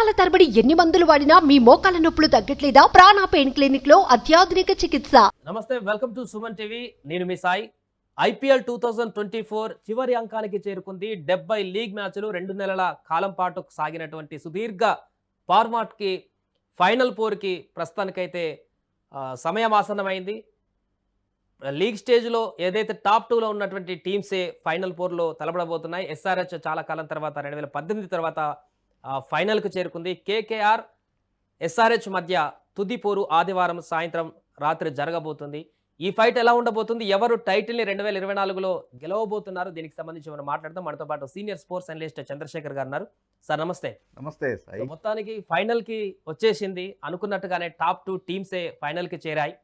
నెలల తరబడి ఎన్ని మందులు వాడినా మీ మోకాల నొప్పులు తగ్గట్లేదా? ప్రాణ పెయిన్ క్లినిక్ లో అత్యాధునిక చికిత్స. నమస్తే, వెల్కమ్ టు సుమన్ టీవీ. నేను మీ సాయి. ఐపీఎల్ 2024 చివరి అంకానికి చేరుకుంది. 70 లీగ్ మ్యాచ్లు 2 నెలల కాలం పాటు సాగినటువంటి సుదీర్ఘ ఫార్మాట్ కి ఫైనల్ 4కి ప్రస్తుతానికైతే సమయం ఆసన్నమైంది. లీగ్ స్టేజ్లో ఏదైతే టాప్ 2లో ఉన్నటువంటి టీమ్సే ఫైనల్ 4లో తలపడబోతున్నాయి. ఎస్ఆర్హెచ్ చాలా కాలం తర్వాత 2018 తర్వాత ఫైనల్కు చేరుకుంది. కేకేఆర్ ఎస్ఆర్హెచ్ మధ్య తుది పోరు ఆదివారం సాయంత్రం రాత్రి జరగబోతుంది. ఈ ఫైట్ ఎలా ఉండబోతుంది, ఎవరు టైటిల్ని 2024లో గెలవబోతున్నారు, దీనికి సంబంధించి మనం మాట్లాడతాం. మనతో పాటు సీనియర్ స్పోర్ట్స్ అనలిస్ట్ చంద్రశేఖర్ గారు ఉన్నారు. సార్ నమస్తే. నమస్తే సాయి. మొత్తానికి ఫైనల్కి వచ్చేసింది. అనుకున్నట్టుగానే టాప్ 2 టీమ్సే ఫైనల్కి చేరాయి.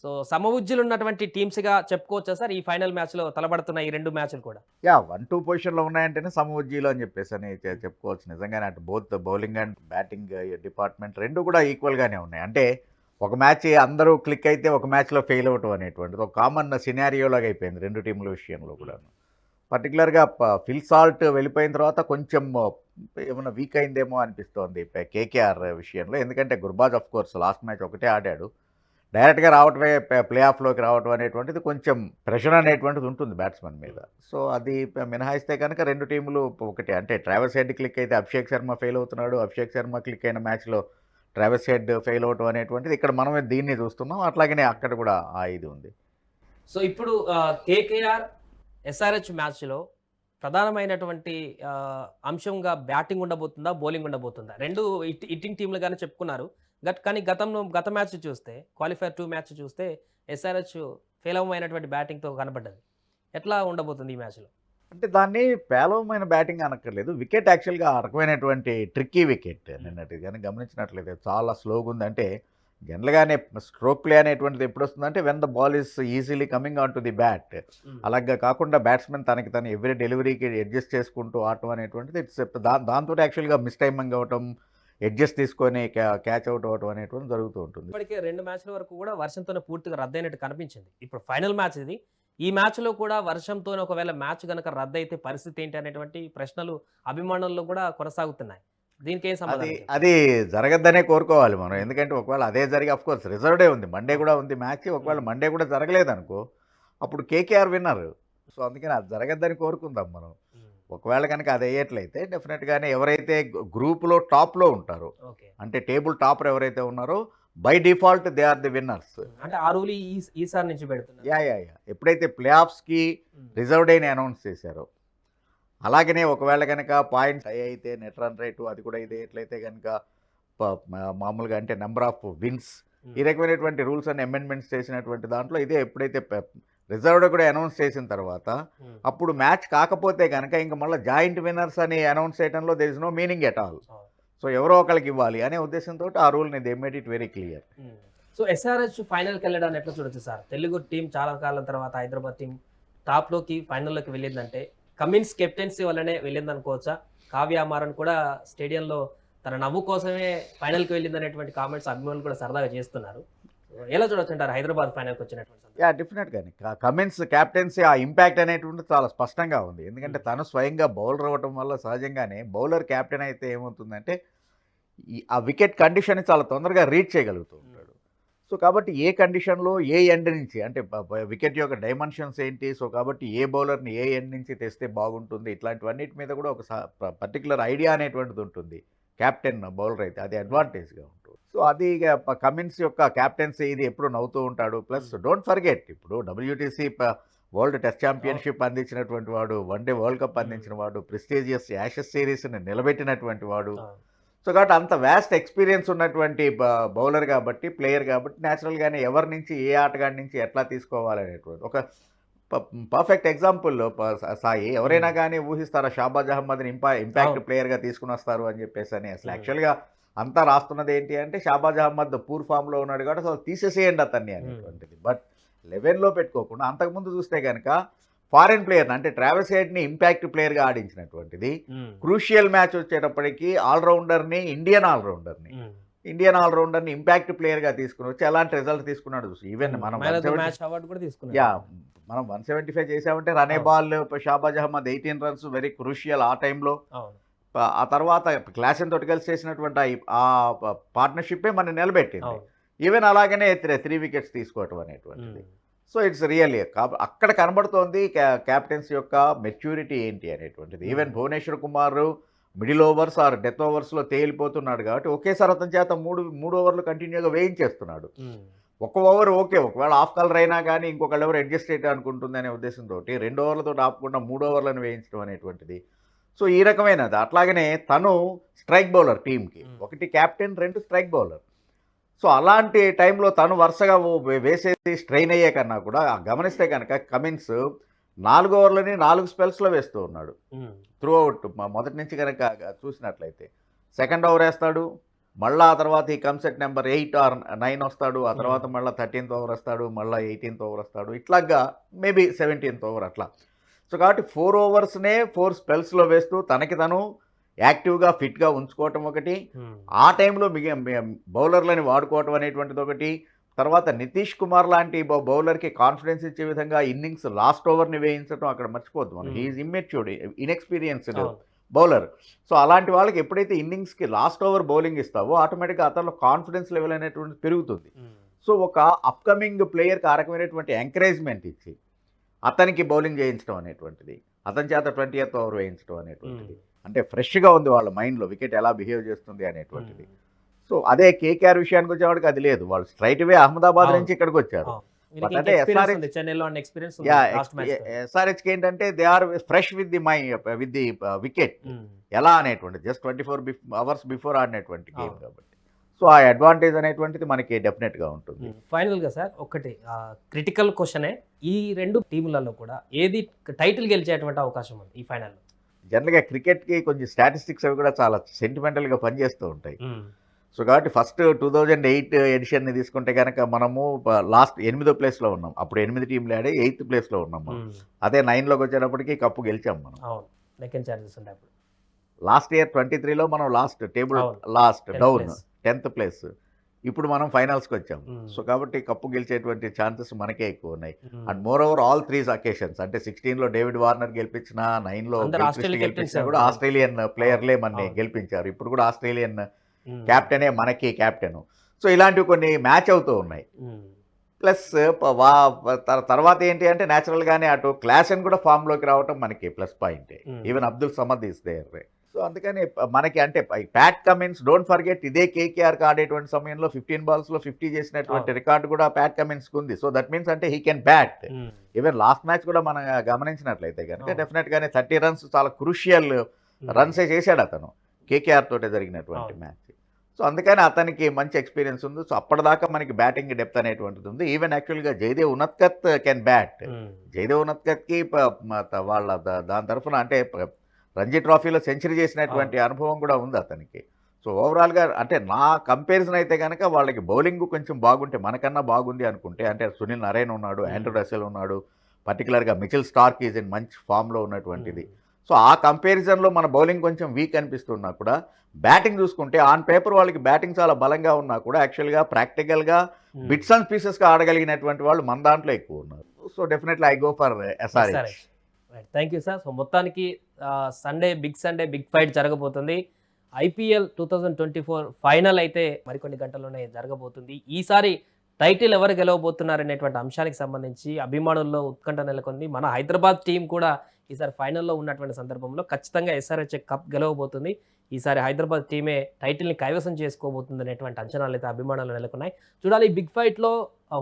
సో సమవుజ్జులు ఉన్నటువంటి టీమ్స్గా చెప్పుకోవచ్చా సార్ ఈ ఫైనల్ మ్యాచ్లో తలబడుతున్న ఈ 2 మ్యాచ్లు కూడా? 1-2 పొజిషన్లో ఉన్నాయంటేనే సమవుజ్జీలు అని చెప్పేసి అని చెప్పుకోవచ్చు. నిజంగానే అటు both bowling and batting department రెండు కూడా ఈక్వల్గానే ఉన్నాయి. అంటే ఒక మ్యాచ్ అందరూ క్లిక్ అయితే ఒక మ్యాచ్లో ఫెయిల్ అవ్వటం అనేటువంటిది ఒక కామన్ సినారియోలాగా అయిపోయింది రెండు టీముల విషయంలో కూడా. పర్టికులర్గా ఫిల్ సాల్ట్ వెళ్ళిపోయిన తర్వాత కొంచెం ఏమైనా వీక్ అయిందేమో అనిపిస్తోంది కేకేఆర్ విషయంలో. ఎందుకంటే Gurbaz of course last match ఒకటే ఆడాడు. డైరెక్ట్గా రావటమే ప్లే ఆఫ్లోకి రావటం అనేటువంటిది కొంచెం ప్రెషర్ అనేటువంటిది ఉంటుంది బ్యాట్స్మెన్ మీద. సో అది మినహాయిస్తే కనుక రెండు టీములు ఒకటే. అంటే ట్రావెల్స్ హెడ్ క్లిక్ అయితే అభిషేక్ శర్మ ఫెయిల్ అవుతున్నాడు, అభిషేక్ శర్మ క్లిక్ అయిన మ్యాచ్లో ట్రావెల్స్ హెడ్ ఫెయిల్ అవటం అనేటువంటిది ఇక్కడ మనమే దీన్ని చూస్తున్నాం. అట్లాగనే అక్కడ కూడా ఇది ఉంది. సో ఇప్పుడు కేకేఆర్ ఎస్ఆర్హెచ్ మ్యాచ్లో ప్రధానమైనటువంటి అంశంగా బ్యాటింగ్ ఉండబోతుందా, బౌలింగ్ ఉండబోతుందా? రెండు ఇట్టింగ్ టీంలుగానే చెప్పుకున్నారు. కానీ గత మ్యాచ్ చూస్తే, క్వాలిఫైర్ 2 మ్యాచ్ చూస్తే ఎస్ఆర్హెచ్ పేలవమైనటువంటి బ్యాటింగ్తో కనబడ్డది. ఎట్లా ఉండబోతుంది ఈ మ్యాచ్లో? అంటే దాన్ని పేలవమైన బ్యాటింగ్ అనక్కర్లేదు. వికెట్ యాక్చువల్గా ఆ రకమైనటువంటి ట్రిక్కీ వికెట్ నిన్నటి కానీ గమనించినట్లయితే చాలా స్లోగా ఉంది. అంటే జనరల్గానే స్ట్రోక్ ప్లే అనేటువంటిది ఎప్పుడు వస్తుందంటే when the ball is easily coming on to the bat. అలాగా కాకుండా బ్యాట్స్మెన్ తనకి తను ఎవ్రీ డెలివరీకి అడ్జస్ట్ చేసుకుంటూ ఆడటం అనేటువంటిది ఇట్స్ దాంతో యాక్చువల్గా మిస్ టైమింగ్ అవ్వటం, అడ్జస్ట్ తీసుకొని క్యాచ్ అవుట్ అవ్వడం అనేటువంటి జరుగుతూ ఉంటుంది. ఇప్పటికే 2 మ్యాచ్ల వరకు కూడా వర్షంతోనే పూర్తిగా రద్దయినట్టు కనిపించింది. ఇప్పుడు ఫైనల్ మ్యాచ్ ఇది. ఈ మ్యాచ్లో కూడా వర్షంతోనే ఒకవేళ మ్యాచ్ కనుక రద్దయితే పరిస్థితి ఏంటి అనేటువంటి ప్రశ్నలు అభిమానుల్లో కూడా కొనసాగుతున్నాయి. దీనికి ఏం సంబంధం? అది జరగద్దనే కోరుకోవాలి మనం. ఎందుకంటే ఒకవేళ అదే జరిగి అఫ్ కోర్స్ రిజర్వ్డే ఉంది, మండే కూడా ఉంది మ్యాచ్. ఒకవేళ మండే కూడా జరగలేదనుకో అప్పుడు కేకేఆర్ విన్నర్. సో అందుకని అది జరగద్దని కోరుకుందాం మనం. ఒకవేళ కనుక అది అయ్యేట్లయితే డెఫినెట్గానే ఎవరైతే గ్రూప్లో టాప్లో ఉంటారో, అంటే టేబుల్ టాపర్ ఎవరైతే ఉన్నారో by default they are the winners. అంటే ఆ రూల్ ఈసారి నుంచి పెడుతున్నారు. ఎప్పుడైతే ప్లే ఆఫ్స్కి రిజర్వ్ డేని అనౌన్స్ చేశారో, అలాగనే ఒకవేళ కనుక పాయింట్స్ అయితే నెట్ రన్ రేటు అది కూడా ఇది ఎట్లయితే కనుక మామూలుగా అంటే నెంబర్ ఆఫ్ విన్స్, ఈ రకమైనటువంటి రూల్స్ అండ్ అమెండ్మెంట్స్ చేసినటువంటి దాంట్లో ఇదే ఎప్పుడైతే రిజర్వ్డ్ కూడా అనౌన్స్ చేసిన తర్వాత అప్పుడు మ్యాచ్ కాకపోతే కనుక ఇంకా మళ్ళీ జాయింట్ విన్నర్స్ అని అనౌన్స్ చేయడంలో there is no meaning at all. So ఎవరో ఒకరికి ఇవ్వాలి అనే ఉద్దేశంతో ఆ రూల్ని they made it very clear. So SRH ఫైనల్కి వెళ్ళడానికి ఎట్లా చూడొచ్చు సార్? తెలుగు టీం చాలా కాలం తర్వాత హైదరాబాద్ టీం టాప్లోకి ఫైనల్లోకి వెళ్ళిందంటే కమిన్స్ కెప్టెన్సీ వల్లనే వెళ్ళింది అనుకోవచ్చా? కావ్య అమారన్ కూడా స్టేడియంలో తన నవ్వు కోసమే ఫైనల్కి వెళ్ళిందనేటువంటి కామెంట్స్ అభిమానులు కూడా సరదాగా చేస్తున్నారు. ఎలా చూడొచ్చు అంటారు హైదరాబాద్ ఫైనల్కి వచ్చినటువంటి? డెఫినెట్గానే కమిన్స్ క్యాప్టెన్సీ ఆ ఇంపాక్ట్ అనేటువంటి చాలా స్పష్టంగా ఉంది. ఎందుకంటే తను స్వయంగా బౌలర్ అవ్వటం వల్ల సహజంగానే బౌలర్ క్యాప్టెన్ అయితే ఏమవుతుందంటే ఆ వికెట్ కండిషన్ని చాలా తొందరగా రీచ్ చేయగలుగుతూ ఉంటాడు. సో కాబట్టి ఏ కండిషన్లో ఏ ఎండ్ నుంచి, అంటే వికెట్ యొక్క డైమెన్షన్స్ ఏంటి, సో కాబట్టి ఏ బౌలర్ని ఏ ఎండ్ నుంచి తెస్తే బాగుంటుంది, ఇట్లాంటివన్నిటి మీద కూడా ఒక పర్టికులర్ ఐడియా అనేటువంటిది ఉంటుంది క్యాప్టెన్ బౌలర్ అయితే. అది అడ్వాంటేజ్గా ఉంటుంది. సో అది కమిన్స్ యొక్క క్యాప్టెన్సీ ఇది ఎప్పుడు నవ్వుతూ ఉంటాడు. ప్లస్ డోంట్ ఫర్గెట్ ఇప్పుడు WTC వరల్డ్ టెస్ట్ ఛాంపియన్షిప్ అందించినటువంటి వాడు, వన్డే వరల్డ్ కప్ అందించిన వాడు, ప్రెస్టీజియస్ యాషెస్ సిరీస్ని నిలబెట్టినటువంటి వాడు. సో కాబట్టి అంత వ్యాస్ట్ ఎక్స్పీరియన్స్ ఉన్నటువంటి బౌలర్ కాబట్టి, ప్లేయర్ కాబట్టి న్యాచురల్గానే ఎవరి నుంచి ఏ ఆటగాడి నుంచి ఎట్లా తీసుకోవాలనేటువంటి ఒక పర్ఫెక్ట్ ఎగ్జాంపుల్ సాయి. ఎవరైనా కానీ ఊహిస్తారా షాబాజ్ అహ్మద్ని ఇంపాక్ట్ ప్లేయర్గా తీసుకుని వస్తారు అని చెప్పేసి అని? అసలు యాక్చువల్గా అంతా రాస్తున్నది ఏంటి అంటే షాబాజ్ అహ్మద్ పూర్ ఫామ్లో ఉన్నాడు కాబట్టి అసలు తీసేసేయండి అతన్ని అనేటువంటిది. బట్ 11లో పెట్టుకోకుండా అంతకుముందు చూస్తే కనుక ఫారెన్ ప్లేయర్ని, అంటే ట్రావెల్స్ హెడ్ని ఇంపాక్ట్ ప్లేయర్గా ఆడించినటువంటిది. క్రూషియల్ మ్యాచ్ వచ్చేటప్పటికి ఇండియన్ ఆల్రౌండర్ని ఇంపాక్ట్ ప్లేయర్గా తీసుకుని వచ్చి ఎలాంటి రిజల్ట్ తీసుకున్నాడు చూసి. ఈవెన్ మనం 175 చేసామంటే రనే ball Shahbaz Ahmed 18 runs very crucial ఆ టైంలో. ఆ తర్వాత క్లాసెన్ తోటి కలిసి చేసినటువంటి ఆ పార్ట్నర్షిప్పే మనం నిలబెట్టింది. అవును. ఈవెన్ అలాగనే 3 వికెట్స్ తీసుకోవటం అనేటువంటిది. సో ఇట్స్ రియల్లీ అక్కడ కనబడుతోంది క్యాప్టెన్స్ యొక్క మెచ్యూరిటీ ఏంటి అనేటువంటిది. Even Bhuvneshwar Kumar middle overs or death ఓవర్స్లో తేలిపోతున్నాడు కాబట్టి ఒకేసారి అతని చేత మూడు ఓవర్లు కంటిన్యూగా వేయించేస్తున్నాడు. ఒక ఓవర్ ఓకే, ఒకవేళ ఆఫ్ కలర్ అయినా కానీ ఇంకొకళ్ళు ఎవరు అడ్జస్ట్ చేయడం అనుకుంటుంది అనే ఉద్దేశంతో 2 ఓవర్లతో ఆపకుండా 3 ఓవర్లను వేయించడం అనేటువంటిది. సో ఈ రకమైనది. అట్లాగనే తను స్ట్రైక్ బౌలర్ టీంకి, 1 క్యాప్టెన్ 2 స్ట్రైక్ బౌలర్. సో అలాంటి టైంలో తను వరుసగా వేసేసి స్ట్రెయిన్ అయ్యే కన్నా కూడా గమనిస్తే కనుక కమిన్స్ 4 ఓవర్లని 4 స్పెల్స్లో వేస్తూ ఉన్నాడు త్రూ అవుట్. మొదటి నుంచి కనుక చూసినట్లయితే సెకండ్ ఓవర్ వేస్తాడు, మళ్ళీ ఆ తర్వాత ఈ కమ్సెట్ నెంబర్ 8 or 9 వస్తాడు, ఆ తర్వాత మళ్ళీ 13th ఓవర్ వస్తాడు, మళ్ళీ 18th ఓవర్ వస్తాడు, ఇట్లాగా మేబీ 17th ఓవర్ అట్లా. సో కాబట్టి 4 ఓవర్స్నే 4 స్పెల్స్లో వేస్తూ తనకి తను యాక్టివ్గా ఫిట్గా ఉంచుకోవటం ఒకటి, ఆ టైంలో బౌలర్లని వాడుకోవటం అనేటువంటిది ఒకటి. తర్వాత నితీష్ కుమార్ లాంటి బౌలర్కి కాన్ఫిడెన్స్ ఇచ్చే విధంగా ఇన్నింగ్స్ లాస్ట్ ఓవర్ని వేయించడం అక్కడ మర్చిపోద్దు మనం. He is immatured, inexperienced bowler. So అలాంటి వాళ్ళకి ఎప్పుడైతే ఇన్నింగ్స్కి లాస్ట్ ఓవర్ బౌలింగ్ ఇస్తావో ఆటోమేటిక్గా అతనిలో కాన్ఫిడెన్స్ లెవెల్ అనేటువంటిది పెరుగుతుంది. సో ఒక అప్కమింగ్ ప్లేయర్కి ఆ రకమైనటువంటి ఎంకరేజ్మెంట్ ఇచ్చి అతనికి బౌలింగ్ చేయించడం అనేటువంటిది, అతని చేత 20th ఓవర్ వేయించడం అనేటువంటిది, అంటే ఫ్రెష్గా ఉంది వాళ్ళ మైండ్లో వికెట్ ఎలా బిహేవ్ చేస్తుంది అనేటువంటిది. సో అదే కేకేఆర్ విషయానికి వచ్చేవాడికి అది లేదు. వాళ్ళు స్ట్రైట్ వే అహ్మదాబాద్ నుంచి ఇక్కడికి వచ్చారు. బట్ అంటే ఎస్ఆర్హెచ్కి ఏంటంటే they are fresh with the wicket ఎలా అనేటువంటిది జస్ట్ 24 hours బిఫోర్ ఆడినటువంటి గేమ్ కాబట్టి. సో ఆ అడ్వాంటేజ్ అనేటువంటిది మనకి డెఫినెట్గా ఉంటుంది. ఫైనల్గా సార్ ఒకటి క్రిటికల్ క్వశ్చనే, ఈ 2 టీములలో కూడా ఏది టైటిల్ గెలిచేటువంటి అవకాశం ఉంది ఈ ఫైనల్లో? జనరల్గా క్రికెట్కి కొంచెం స్టాటిస్టిక్స్ అవి కూడా చాలా సెంటిమెంటల్గా పనిచేస్తూ ఉంటాయి. సో కాబట్టి ఫస్ట్ 2008 ఎడిషన్ని తీసుకుంటే కనుక మనము లాస్ట్ 8వ ప్లేస్లో ఉన్నాం. అప్పుడు 8 టీంలు ఆడి 8th ప్లేస్లో ఉన్నాం మనం. అదే 9లోకి వచ్చేటప్పటికి కప్పు గెలిచాం మనం. లాస్ట్ ఇయర్ 23లో మనం last table last down 10th place. ఇప్పుడు మనం ఫైనల్స్కి వచ్చాం. సో కాబట్టి కప్పు గెలిచేటువంటి ఛాన్సెస్ మనకే ఎక్కువ ఉన్నాయి. And more over all 3 occasions, అంటే 16లో డేవిడ్ వార్నర్ గెలిపించిన, 9లో గెలిపించినా కూడా ఆస్ట్రేలియన్ ప్లేయర్లే మనని గెలిపించారు. ఇప్పుడు కూడా ఆస్ట్రేలియన్ క్యాప్టెనే మనకి క్యాప్టెన్. సో ఇలాంటివి కొన్ని మ్యాచ్ అవుతూ ఉన్నాయి. ప్లస్ తర్వాత ఏంటి అంటే న్యాచురల్గానే అటు క్లాసెన్ కూడా ఫామ్లోకి రావటం మనకి ప్లస్ పాయింటే. Even Abdul Samad is there. So అందుకని మనకి అంటే ప్యాట్ కమిన్స్, డోంట్ ఫర్గెట్, ఇదే కేకేఆర్కి ఆడేటువంటి సమయంలో 15 balls లో 50 చేసినటువంటి రికార్డు కూడా ప్యాట్ కమిన్స్కి ఉంది. సో దట్ మీన్స్ అంటే he can bat. Even last match కూడా మనం గమనించినట్లయితే కనుక డెఫినెట్గానే 30 runs చాలా క్రూషియల్ రన్సే చేశాడు అతను కేకేఆర్ తోటే జరిగినటువంటి మ్యాచ్. సో అందుకని అతనికి మంచి ఎక్స్పీరియన్స్ ఉంది. సో అప్పటిదాకా మనకి బ్యాటింగ్ డెప్త్ అనేటువంటిది ఉంది. ఈవెన్ యాక్చువల్గా జయదేవ్ ఉన్నత్కత్ కెన్ బ్యాట్. జయదేవ్ ఉన్నత్కత్కి వాళ్ళ దాని తరఫున అంటే రంజీ ట్రోఫీలో సెంచరీ చేసినటువంటి అనుభవం కూడా ఉంది అతనికి. సో ఓవరాల్గా అంటే నా కంపారిజన్ అయితే కనుక వాళ్ళకి బౌలింగ్ కొంచెం బాగుంటే మనకన్నా బాగుంది అనుకుంటే, అంటే సునీల్ నరైన్ ఉన్నాడు, ఆండ్రూ రసెల్ ఉన్నాడు, పర్టికులర్గా మిచెల్ స్టార్క్ ఈజ్ ఇన్ మంచి ఫామ్లో ఉన్నటువంటిది. సో ఆ కంపారిజన్లో మన బౌలింగ్ కొంచెం వీక్ అనిపిస్తున్నా కూడా బ్యాటింగ్ చూసుకుంటే ఆన్ పేపర్ వాళ్ళకి బ్యాటింగ్ చాలా బలంగా ఉన్నా కూడా యాక్చువల్గా ప్రాక్టికల్గా బిట్స్ అండ్ పీసెస్గా ఆడగలిగినటువంటి వాళ్ళు మన దాంట్లో ఎక్కువ ఉన్నారు. So definitely I go for SRH. Thank you sir. So మొత్తానికి సండే బిగ్ ఫైట్ జరగబోతుంది. IPL 2024 ఫైనల్ అయితే మరికొన్ని గంటల్లోనే జరగబోతుంది. ఈసారి టైటిల్ ఎవరు గెలవబోతున్నారు అనేటువంటి అంశానికి సంబంధించి అభిమానుల్లో ఉత్కంఠ నెలకొంది. మన హైదరాబాద్ టీం కూడా ఈసారి ఫైనల్లో ఉన్నటువంటి సందర్భంలో ఖచ్చితంగా SRH కప్ గెలవబోతుంది. ఈసారి హైదరాబాద్ టీమే టైటిల్ని కైవసం చేసుకోబోతుంది అనేటువంటి అంచనాలు అయితే అభిమానులు నెలకొన్నాయి. చూడాలి ఈ బిగ్ ఫైట్లో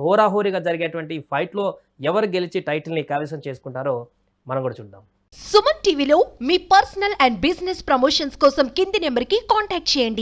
హోరాహోరీగా జరిగేటువంటి ఈ ఫైట్లో ఎవరు గెలిచి టైటిల్ని కైవసం చేసుకుంటారో మనం కూడా చూద్దాం. సుమన్ టీవీలో మీ పర్సనల్ అండ్ బిజినెస్ ప్రమోషన్స్ కోసం కింది నెంబర్కి కాంటాక్ట్ చేయండి.